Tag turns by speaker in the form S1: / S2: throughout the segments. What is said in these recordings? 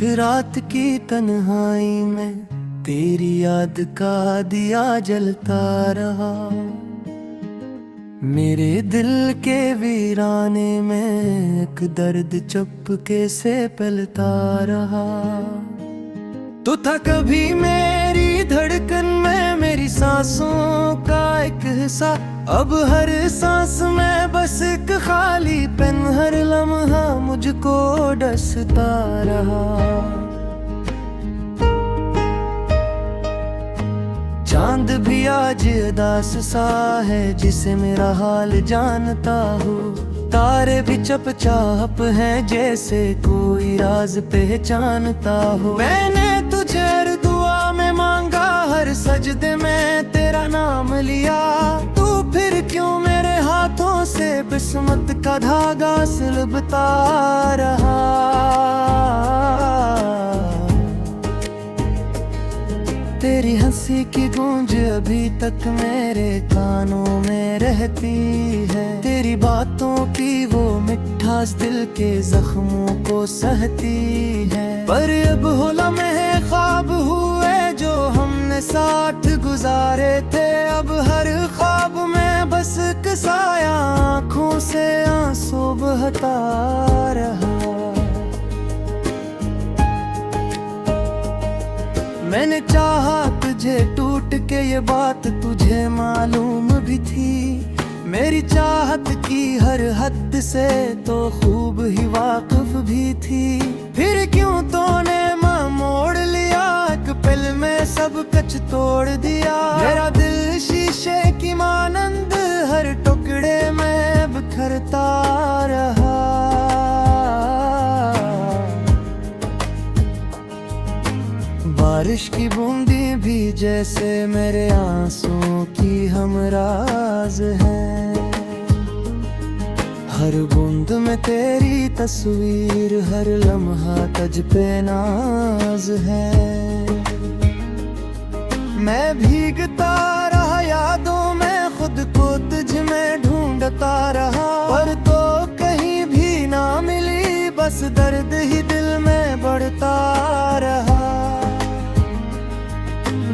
S1: रात की तन्हाई में तेरी याद का दिया जलता रहा। मेरे दिल के वीराने में एक दर्द चुपके से पलता रहा। तू था कभी मेरी धड़कन में, मेरी सांसों का एक हिस्सा। अब हर सांस में बस एक खाली पेन, हर लम्हा मुझको डसता रहा। चांद भी आज उदास सा है, जिसे मेरा हाल जानता हूँ। तारे भी चुपचाप हैं, जैसे कोई राज पहचानता हो। मैंने तुझे हर दुआ में मांगा, हर सजदे में तेरा नाम लिया। तू फिर क्यों मेरे हाथों से किस्मत का धागा सुलझता रहा। तेरी हंसी की गूंज अभी तक मेरे कानों में रहती है। तेरी बातों की वो मिठास दिल के जख्मों को सहती है। पर अब हो लम्हे ख्वाब हुए जो हमने साथ गुजारे थे। अब हर ख्वाब में बस एक साया आँखों से आंसू बहता रहा। मैंने चाहा तुझे टूट के, ये बात तुझे मालूम भी थी। मेरी चाहत की हर हद से तो खूब ही वाकिफ भी थी। फिर क्यों तूने मोड़ लिया, एक पल में सब कुछ तोड़ दिया। मेरा दिल शीशे की मानंद हर टुकड़े में बिखरता रहा। बारिश की बूंदी भी जैसे मेरे आंसुओं की हमराज है। हर बूंद में तेरी तस्वीर, हर लम्हा तुझ पे नाज है। मैं भीगता रहा यादों में, खुद को तुझ में ढूंढता रहा। पर तो कहीं भी ना मिली, बस दर्द ही दिल में बढ़ता रहा।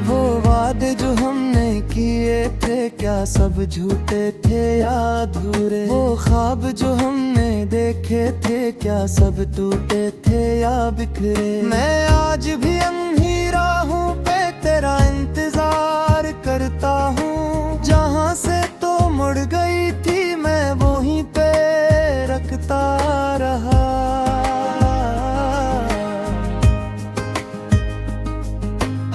S1: वो वादे जो हमने किए थे, क्या सब झूठे थे या अधूरे। वो ख्वाब जो हमने देखे थे, क्या सब टूटे थे या बिखरे। मैं आज भी अंधी राहों पे तेरा इंतजार करता हूँ। जहाँ से तो मुड़ गई थी, मैं वहीं पे रखता रहा।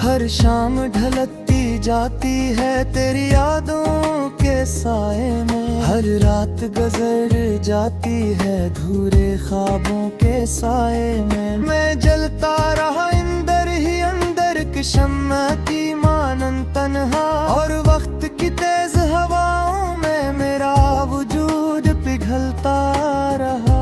S1: हर शाम ढलती जाती है तेरी यादों के साए में। हर रात गुजर जाती है धूरे ख्वाबों के साए में। मैं जलता रहा अंदर ही अंदर की शम्मा की मानन तन्हा। और वक्त की तेज हवाओं में मेरा वजूद पिघलता रहा।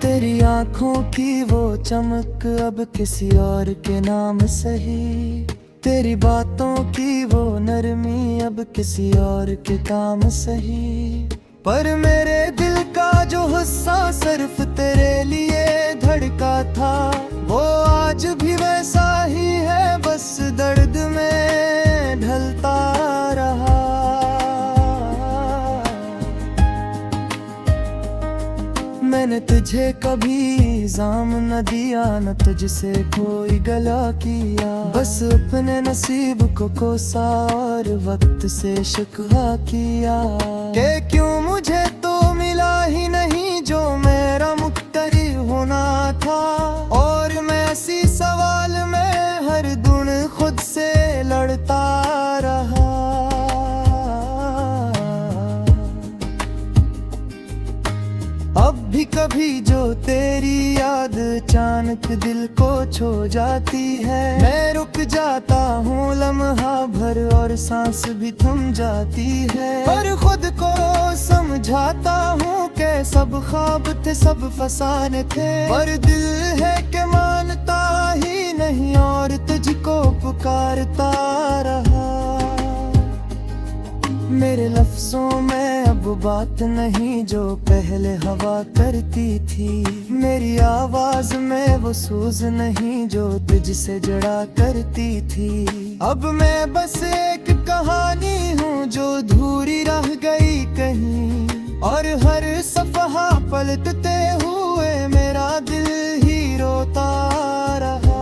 S1: तेरी आँखों की वो चमक अब किसी और के नाम सही। तेरी बातों की वो नरमी अब किसी और के काम सही। पर मेरे दिल का जो हिस्सा सिर्फ तेरे लिए धड़का था, वो आज भी वैसा ही है, बस दर्द में ढलता रहा। मैंने तुझे कभी इल्जाम न दिया, न तुझसे कोई गला किया। बस अपने नसीब को कोसा और वक्त से शिकवा किया। कि क्यों मुझे तो मिला ही नहीं जो मेरा मुक्तरी होना था। और मैं इसी सवाल में हर दुन खुद से लड़ता रहा। अब भी कभी जो तेरी याद अचानक दिल को छू जाती है। मैं रुक जाता हूँ लम्हा भर और सांस भी थम जाती है। पर खुद को समझाता हूँ कि सब ख्वाब थे, सब फसाने थे। पर दिल है कि मानता ही नहीं और तुझको पुकारता रहा। मेरे लफ्जों में अब वो बात नहीं जो पहले हवा करती थी। मेरी आवाज में वो सूज नहीं जो तुझसे जड़ा करती थी। अब मैं बस एक कहानी हूँ जो अधूरी रह गई कहीं, और हर सफहा पलटते हुए मेरा दिल ही रोता रहा।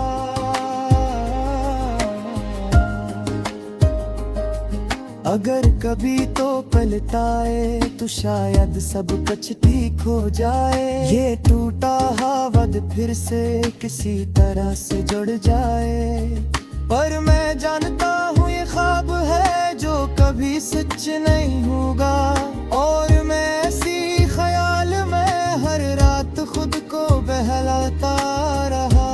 S1: अगर कभी तो पलटाए तो शायद सब कुछ ठीक हो जाए। ये टूटा हवद फिर से किसी तरह से जुड़ जाए। पर मैं जानता हूँ ये ख्वाब है जो कभी सच नहीं होगा, और मैं ऐसी ख्याल में हर रात खुद को बहलाता रहा।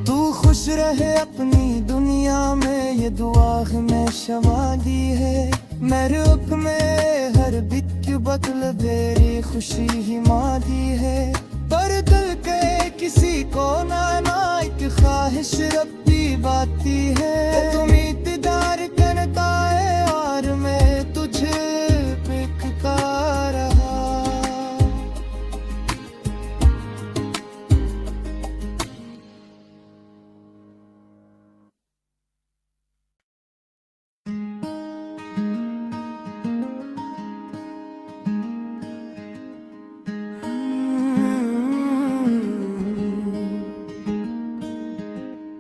S1: तू खुश रहे अपनी दुनिया में, ये दुआ में शमा दी है। मेरे रुख में हर बिक बदल मेरी खुशी ही माँ दी है। पर दिल के किसी को ना एक ख्वाहिश रब्बी बाती है। तुम इंतजार करता है और मैं तुझे बिकता रहा।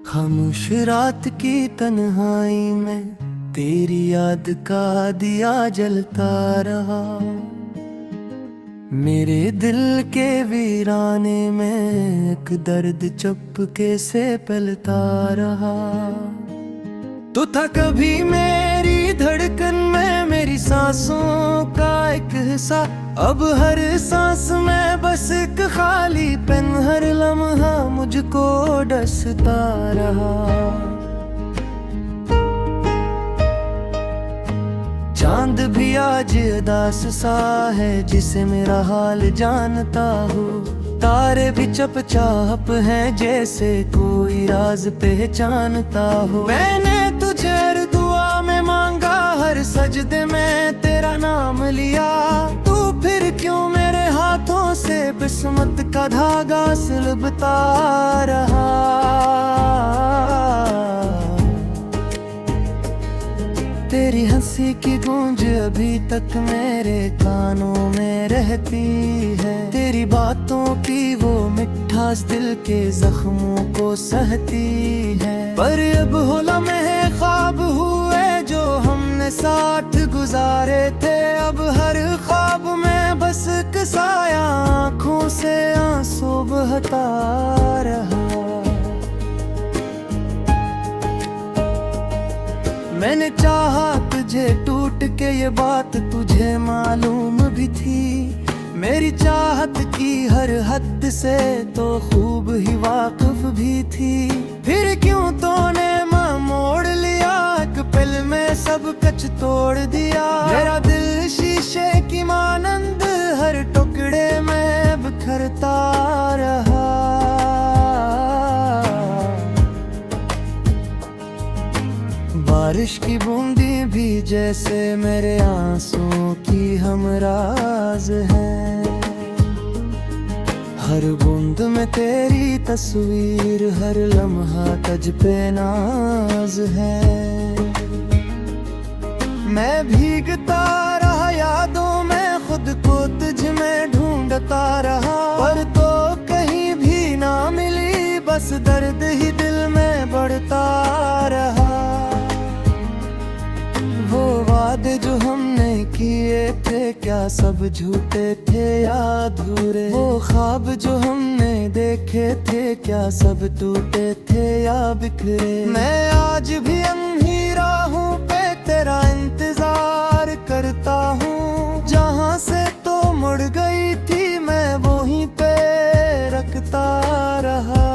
S1: खामोश रात की तन्हाई में तेरी याद का दिया जलता रहा। मेरे दिल के वीराने में एक दर्द चुपके से पलता रहा। तो था कभी मेरी धड़कन में मेरी सांसों का एक हिस्सा, अब हर सांस में बस एक खाली पेन, हर लम्हा मुझको डसता रहा। चांद भी आज उदास सा है जिसे मेरा हाल जानता हो। तारे भी चुपचाप हैं जैसे कोई राज पहचानता हो। मैंने तुझे हर दुआ में मांगा, हर सजदे में तेरा नाम लिया। तू फिर क्यों मेरे हाथों से किस्मत का धागा सुलझता रहा। तेरी हंसी की गूंज अभी तक मेरे कानों में रहती है। तेरी बातों की वो मिठास दिल के जख्मों को सहती है। पर अब हो लम्हे ख्वाब हुए जो हमने साथ गुजारे थे। अब हर ख्वाब में बस एक साया आँखों से आंसू बहता रहा। मैंने चाहा तुझे टूट के, ये बात तुझे मालूम भी थी। मेरी चाहत की हर हद से तो खूब ही वाकिफ भी थी। फिर क्यों तूने मोड़ लिया, एक पल में सब कुछ तोड़ दिया। मेरा दिल शीशे की मानंद हर टुकड़े में बिखरता रहा। बारिश की बूंदी भी जैसे मेरे आंसुओं की हमराज है। हर बूंद में तेरी तस्वीर, हर लम्हा तुझ पे नाज है। मैं भीगता रहा यादों में, खुद को तुझ में ढूंढता रहा। पर तो कहीं भी ना मिली, बस दर्द ही दिल में बढ़ता रहा। वो वादे जो हमने किए थे, क्या सब झूठे थे या अधूरे। वो ख्वाब जो हमने देखे थे, क्या सब टूटे थे या बिखरे। मैं आज भी अंधेरा हूँ पे तेरा इंतजार करता हूँ। जहाँ से तो मुड़ गई थी मैं वहीं पे रखता रहा।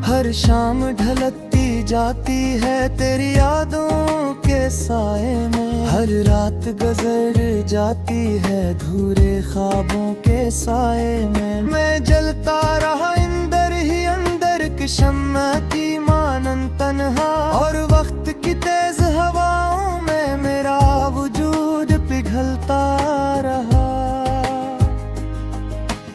S1: हर शाम ढलती जाती है तेरी यादों के साए में। हर रात गुजर जाती है अधूरे ख्वाबों के साए में। मैं जलता रहा अंदर ही अंदर नजर के शम्मा की मानन तन्हा, और वक्त की तेज हवाओं में मेरा वजूद पिघलता रहा।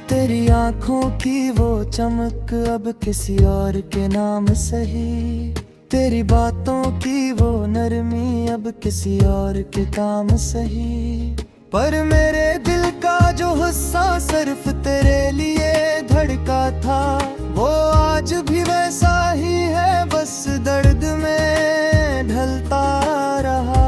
S1: तेरी आंखों की वो चमक अब किसी और के नाम सही, तेरी बातों की वो नरमी अब किसी और के काम सही। पर मेरे दिल का जो हिस्सा सिर्फ तेरे लिए धड़का था, वो आज भी वैसा ही है, बस दर्द में ढलता रहा।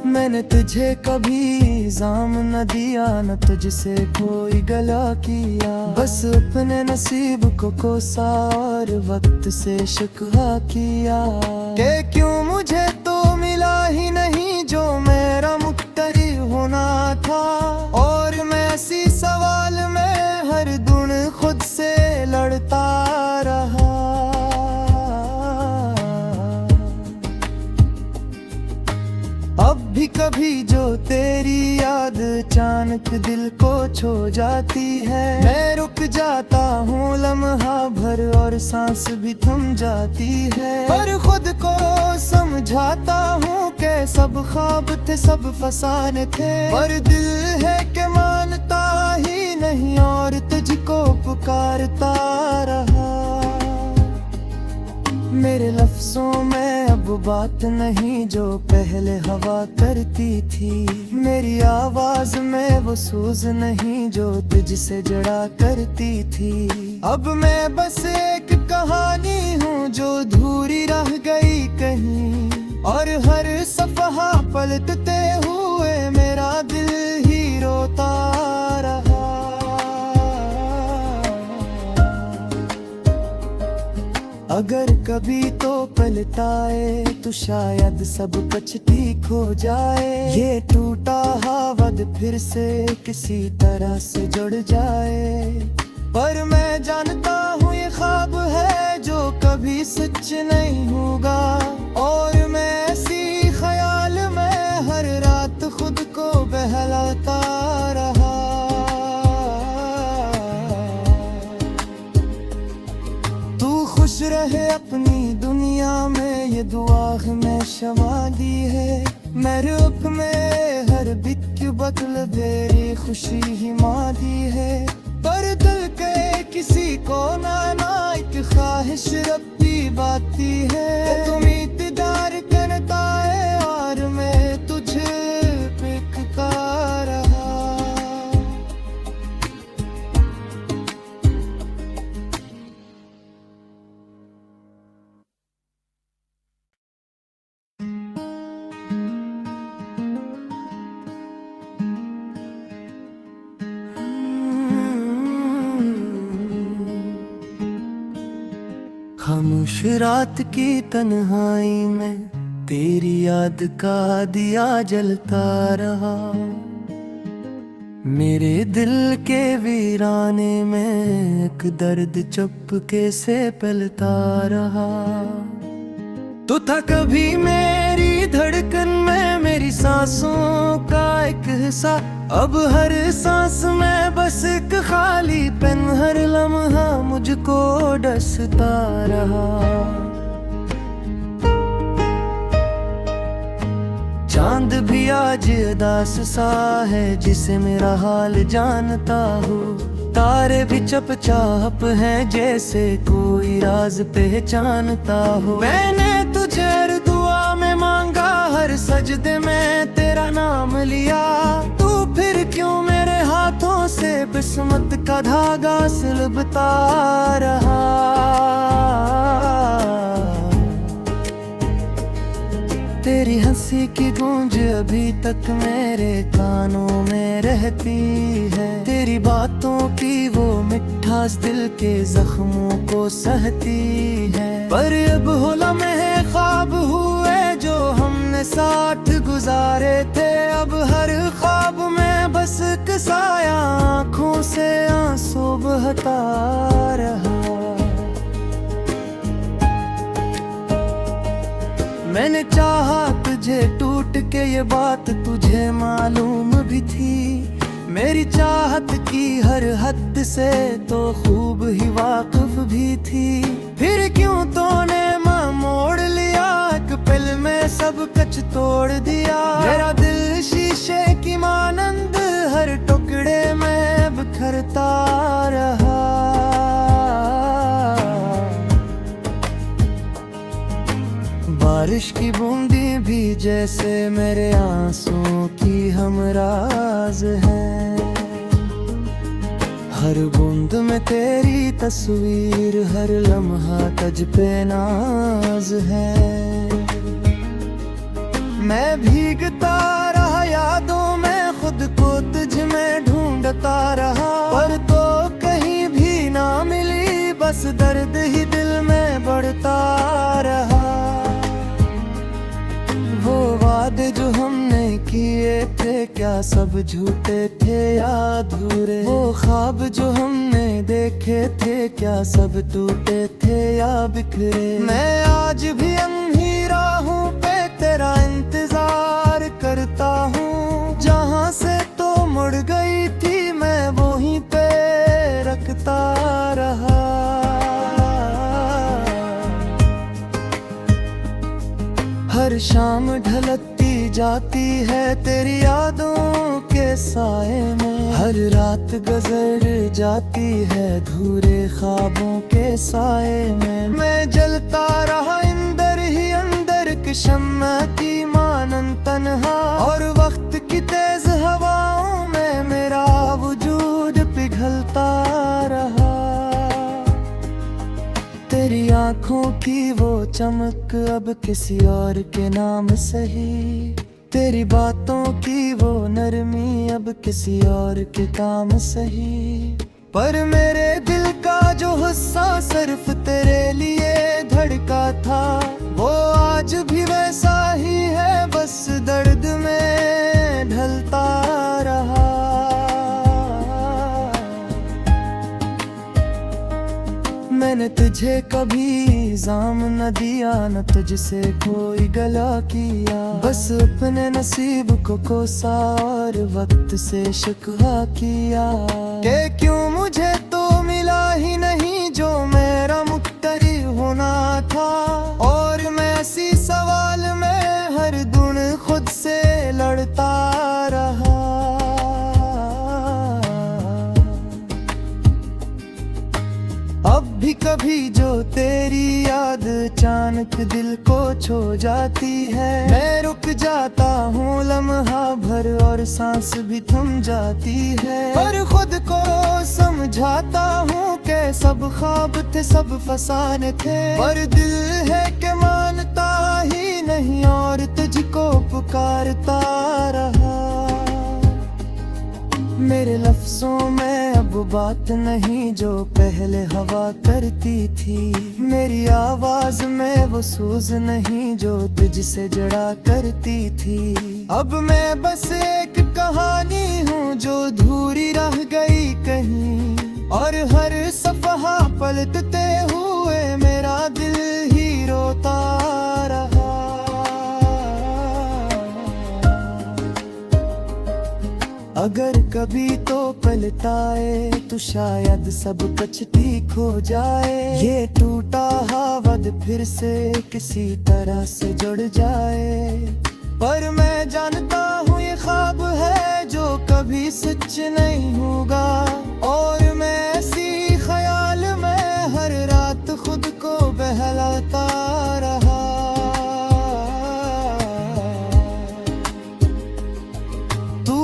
S1: मैंने तुझे कभी इल्जाम न दिया, न तुझसे कोई गला किया, बस अपने नसीब को कोसा और वक्त से शिकवा किया कि क्यों मुझे तो मिला ही नहीं जो मेरा मुक्तरी होना था। और मैं इसी सवाल में हर दिन खुद से लड़ता रहा। अब भी कभी जो तेरी याद अचानक दिल को छू जाती है, मैं रुक जाता हूँ लम्हा भर और सांस भी थम जाती है। पर खुद को समझाता हूँ कि सब ख्वाब थे, सब फसाने थे, पर दिल है कि मानता ही नहीं और तुझको पुकारता रहा। मेरे लफ्जों में अब बात नहीं जो पहले हवा करती थी, मेरी आवाज में वो सूज नहीं जो तुझसे जड़ा करती थी। अब मैं बस एक कहानी हूँ जो अधूरी रह गई कहीं, और हर सफहा पलटते हुए मेरा दिल ही रोता रहा। अगर कभी तो पलटाए तो शायद सब कुछ ठीक हो जाए, ये टूटा हवाद फिर से किसी तरह से जुड़ जाए। पर मैं जानता हूँ ये ख्वाब है जो कभी सच नहीं होगा, और मैं ऐसी ख्याल में हर रात खुद को बहलाता रहा। खुश रहे अपनी दुनिया में, ये दुआ में शमा दी है। मेरे रुख में हर बिक बदल तेरी खुशी ही माँ दी है। पर दिल के किसी को ना एक ख्वाहिश रब्बी बाती है, तुम इंतजार करता है और मैं तुझे पिकता रहा। खामोश रात की तन्हाई में तेरी याद का दिया जलता रहा। मेरे दिल के वीराने में एक दर्द चुपके से पलता रहा। तू था कभी मेरी धड़कन में, मेरी सांसों का एक हिस्सा, अब हर सांस में बस एक खाली पेन, हर लम्हा मुझको डसता रहा। चांद भी आज उदास सा है जिसे मेरा हाल जानता हूँ, तारे भी चुपचाप हैं जैसे कोई राज पहचानता हो। मैंने तुझे हर दुआ में मांगा, हर सजदे में तेरा नाम लिया, तू फिर क्यों मेरे हाथों से किस्मत का धागा सुलझता रहा। तेरी हंसी की गूंज अभी तक मेरे कानों में रहती है, तेरी बातों की वो मिठास दिल के जख्मों को सहती है। पर अब हो लम्हे ख्वाब हुए जो हमने साथ गुजारे थे, अब हर ख्वाब में बस एक साया आँखों से आंसू बहता रहा। मैंने चाहा तुझे टूट के, ये बात तुझे मालूम भी थी, मेरी चाहत की हर हद से तो खूब ही वाकिफ भी थी। फिर क्यों तूने माँ मोड़ लिया, एक पल में सब कुछ तोड़ दिया। मेरा दिल शीशे की मानंद हर टुकड़े में बिखरता रहा। बारिश की बूंदी भी जैसे मेरे आंसुओं की हमराज है। हर बूंद में तेरी तस्वीर, हर लम्हा तुझ पे नाज है। मैं भीगता रहा यादों में, खुद को तुझ में ढूंढता रहा, पर तो कहीं भी ना मिली, बस दर्द ही दिल में बढ़ता रहा। वो वादे जो हमने किए थे, क्या सब झूठे थे या अधूरे? वो ख्वाब जो हमने देखे थे, क्या सब टूटे थे या बिखरे? मैं आज भी अंधी राहों पे तेरा इंतजार करता हूँ। जहाँ से तो मुड़ गई थी, मैं वहीं पे रखता रहा। हर शाम ढलती जाती है तेरी यादों के साए में, हर रात गुजर जाती है अधूरे ख्वाबों के साए में। मैं जलता रहा अंदर ही अंदर की शम्मा की मानन तन्हा, और वक्त की तेज हवाओं में मेरा वजूद पिघलता रहा। तेरी आँखों की वो चमक अब किसी और के नाम सही, तेरी बातों की वो नरमी अब किसी और के काम सही। पर मेरे दिल का जो हिस्सा सिर्फ तेरे लिए धड़का था, वो आज भी वैसा ही है, बस दर्द में ढलता रहा। मैंने तुझे कभी इल्जाम न दिया, न तुझसे कोई गला किया, बस अपने नसीब को कोसा और वक्त से शिकवा किया। कि क्यों मुझे तो मिला ही नहीं जो मेरा मुक्तरी होना था, और मैं इसी सवाल में हर दिन खुद से लड़ता रहा। अब भी कभी जो तेरी याद अचानक दिल को छू जाती है, मैं रुक जाता हूँ लम्हा भर और सांस भी थम जाती है। पर खुद को समझाता हूँ कि सब ख्वाब थे, सब फसाने थे, पर दिल है कि मानता ही नहीं और तुझको पुकारता रहा। मेरे लफ्जों में अब बात नहीं जो पहले हवा करती थी, मेरी आवाज में वो सूज नहीं जो तुझसे जड़ा करती थी। अब मैं बस एक कहानी हूँ जो अधूरी रह गई कहीं, और हर सफहा पलटते हुए मेरा दिल ही रोता रहा। अगर कभी तो पलटाए तो शायद सब कुछ ठीक हो जाए, ये टूटा हावद फिर से किसी तरह से जुड़ जाए। पर मैं जानता हूँ ये ख्वाब है जो कभी सच नहीं होगा, और मैं ऐसी ख्याल में हर रात खुद को बहलाता रहा।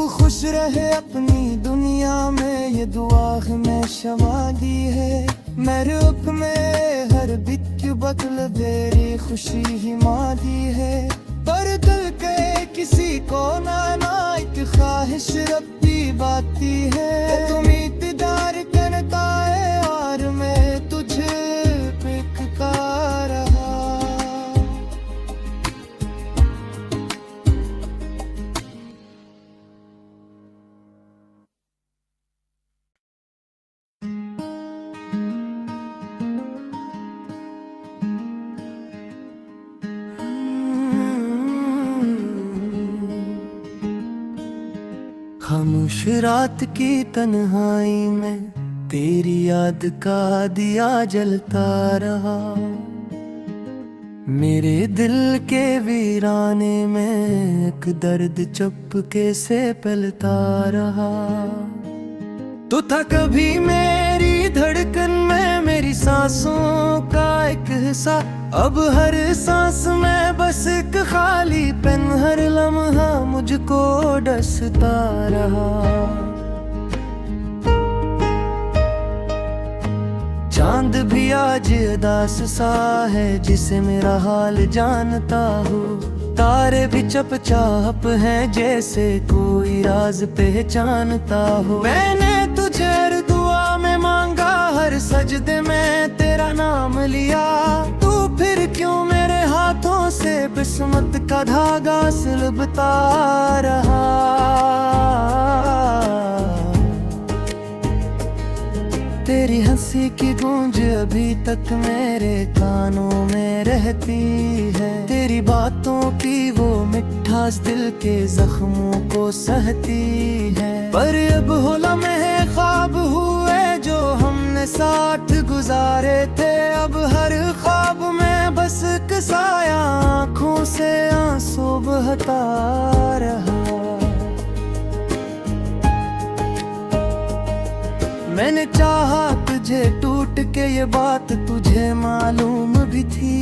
S1: खुश रहे अपनी दुनिया में, ये दुआ में शमा दी है। मैं रुख में हर बिक बदल तेरी खुशी ही माँ दी है। पर दिल के किसी को ना एक ख्वाहिश रब्बी बाती है, तुम इत्तेदार करता है और मैं तुझे पिकता रहा। खामोश रात की तन्हाई में तेरी याद का दिया जलता रहा। मेरे दिल के वीराने में एक दर्द चुपके से पलता रहा। तू था कभी मेरी धड़कन में, मेरी सांसों का एक हिस्सा। अब हर सांस में बस एक खाली पेन, हर लम्हा मुझको डसता रहा। चांद भी आज उदास सा है, जिसे मेरा हाल जानता हो। तारे भी चुपचाप हैं, जैसे कोई राज पहचानता हो। मैंने तुझे हर दुआ में मांगा, हर सजदे में तेरा नाम लिया। तू फिर क्यों मेरे हाथों से किस्मत का धागा सुलझता रहा। तेरी हंसी की गूंज अभी तक मेरे कानों में रहती है। तेरी बातों की वो मिठास दिल के जख्मों को सहती है। पर अब हो लम्हे ख्वाब हुए जो हमने साथ गुजारे थे। अब हर ख्वाब में बस एक साया आँखों से आंसू बहता रहा। मैंने चाहा तुझे टूट के, ये बात तुझे मालूम भी थी।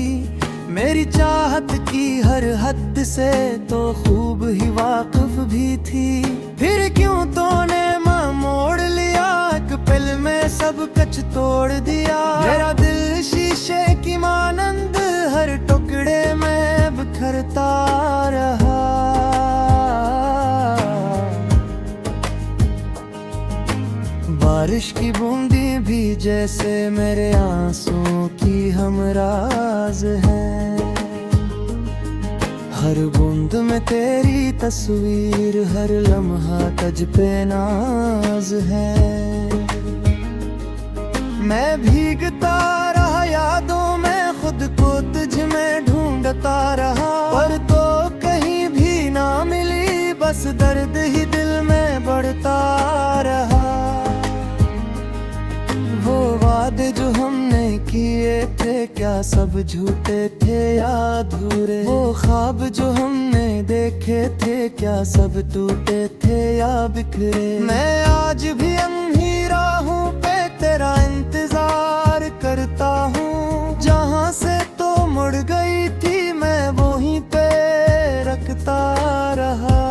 S1: मेरी चाहत की हर हद से तो खूब ही वाकिफ भी थी। फिर क्यों तूने मोड़ लिया, एक पल में सब कुछ तोड़ दिया। मेरा दिल शीशे की मानंद हर टुकड़े में बिखरता रहा। बारिश की बूंदी भी जैसे मेरे आंसुओं की हमराज है। हर बूंद में तेरी तस्वीर, हर लम्हा तुझ पे नाज है। मैं भीगता रहा यादों में, खुद को तुझ में ढूंढता रहा। पर तो कहीं भी ना मिली, बस दर्द ही दिल में बढ़ता रहा। वो वादे जो हमने किए थे, क्या सब झूठे थे या अधूरे। वो ख्वाब जो हमने देखे थे, क्या सब टूटे थे या बिखरे। मैं आज भी अंधी राहों पे तेरा इंतजार करता हूँ। जहाँ से तो मुड़ गई थी, मैं वहीं पे रखता रहा।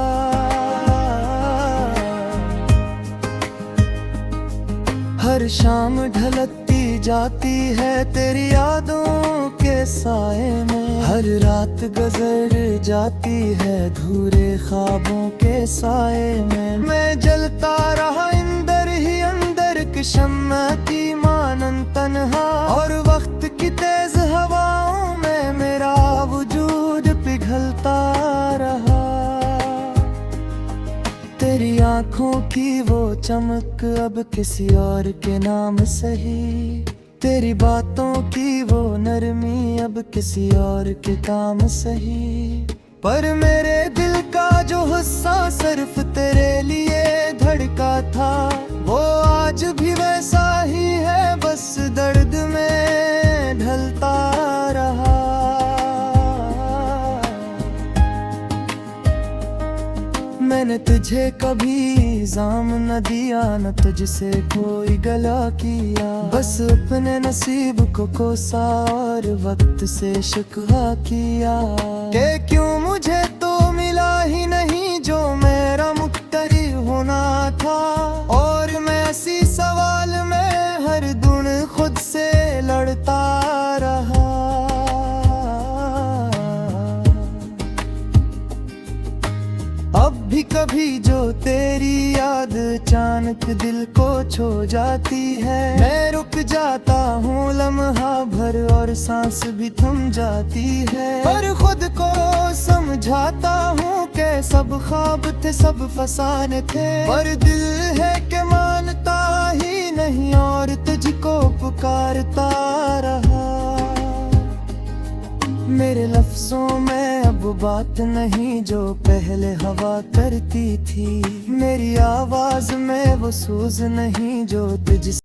S1: हर शाम ढलती जाती है तेरी यादों के साए में। हर रात गुजर जाती है धूरे ख्वाबों के साए में। मैं जलता रहा अंदर ही अंदर की शम्मा की मानन तन्हा। और वक्त की तेज हवाओं में मेरा वजूद पिघलता रहा। तेरी आँखों की वो चमक अब किसी और के नाम सही। तेरी बातों की वो नरमी अब किसी और के काम सही। पर मेरे दिल का जो हिस्सा सिर्फ तेरे लिए धड़का था, वो आज भी वैसा ही है, बस दर्द में ढलता रहा। मैंने तुझे कभी इल्जाम न दिया, न तुझसे कोई गला किया। बस अपने नसीब को कोसा और वक्त से शिकवा किया। कि क्यों मुझे तो मिला ही नहीं जो मेरा मुक्तरी होना था। और मैं इसी सवाल में हर दुन खुद से लड़ता रहा। अब भी कभी जो तेरी याद अचानक दिल को छू जाती है। मैं रुक जाता हूँ लम्हा भर और सांस भी थम जाती है। पर खुद को समझाता हूँ कि सब ख्वाब थे, सब फसाने थे। पर दिल है कि मानता ही नहीं और तुझको पुकारता रहा। मेरे लफ्जों में अब वो बात नहीं जो पहले हवा करती थी। मेरी आवाज में वो सूज नहीं जो तुझ